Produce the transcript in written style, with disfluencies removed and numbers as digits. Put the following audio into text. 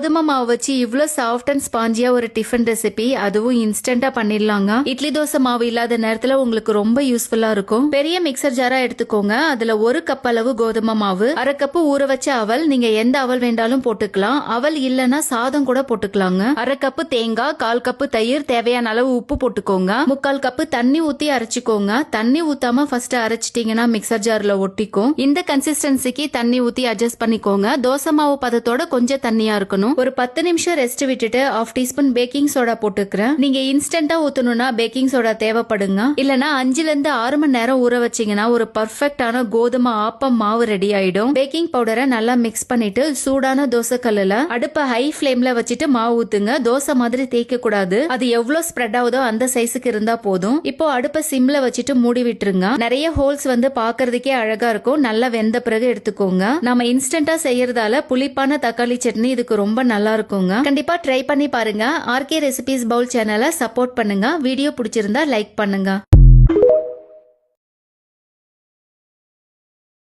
கோதுமை மாவு வச்சு இவ்ளோ சாஃப்ட் அண்ட் ஸ்பாஞ்சியா ஒரு டிஃபன் ரெசிபி, அதுவும் இன்ஸ்டன்டா பண்ணிடலாங்க. இட்லி தோசை மாவு இல்லாத நேரத்துல உங்களுக்கு ரொம்ப யூஸ்ஃபுல்லா இருக்கும். பெரிய மிக்சர் ஜாரா எடுத்துக்கோங்க. அதுல 1 கப் அளவு கோதுமை மாவு, 1/2 கப் ஊற வச்ச அவல், நீங்க எந்த அவல் வேண்டாலும் போட்டுக்கலாம். அவல் இல்லனா சாதம் கூட போட்டுக்கலாங்க. 1/2 கப் தேங்காய், 1/4 கப் தயிர், தேவையான அளவு உப்பு போட்டுக்கோங்க. 3/4 கப் தண்ணி ஊத்தி அரைச்சுக்கோங்க. தண்ணி ஊத்தாம ஃபர்ஸ்ட் அரைச்சிட்டீங்கன்னா மிக்சர் ஜார்ல ஒட்டிக்கும். இந்த கன்சிஸ்டன்சிக்கு தண்ணி ஊத்தி அட்ஜஸ்ட் பண்ணிக்கோங்க. தோசை மாவு பதத்தோட கொஞ்சம் தண்ணியா இருக்கணும். ஒரு 10 நிமிஷம் ரெஸ்ட் விட்டுட்டு 1/2 டீஸ்பூன் பேக்கிங் சோடா போட்டுக்கிறேன். நீங்க இன்ஸ்டன்டா ஊத்தணும்னா பேக்கிங் சோடா தேவைப்படுங்க. இல்லனா 5ல இருந்து 6 மணி நேரம் ஊற வச்சீங்கன்னா ஒரு பர்ஃபெக்டான கோதுமை ஆப்பம் மாவு ரெடி ஆயிடும். பேக்கிங் பவுடரை நல்லா மிக்ஸ் பண்ணிட்டு சூடான தோசை கல்லுல அடுப்ப ஹை ஃபிளேம்ல வச்சுட்டு மாவு ஊத்துங்க. தோசை மாதிரி தேய்க்க கூடாது. அது எவ்வளவு ஸ்ப்ரெட் ஆகுதோ அந்த சைஸுக்கு இருந்தா போதும். இப்போ அடுப்ப சிம்ல வச்சுட்டு மூடி விட்டுருங்க. நிறைய ஹோல்ஸ் வந்து பாக்குறதுக்கே அழகா இருக்கும். நல்லா வெந்த பிறகு எடுத்துக்கோங்க. நம்ம இன்ஸ்டன்டா செய்யறதால புளிப்பான தக்காளி சட்னி இதுக்கு ரொம்ப நல்லா இருக்குங்க. கண்டிப்பா ட்ரை பண்ணி பாருங்க. ஆர்கே ரெசிபிஸ் பவுல் சேனலை சப்போர்ட் பண்ணுங்க. வீடியோ பிடிச்சிருந்தா லைக் பண்ணுங்க.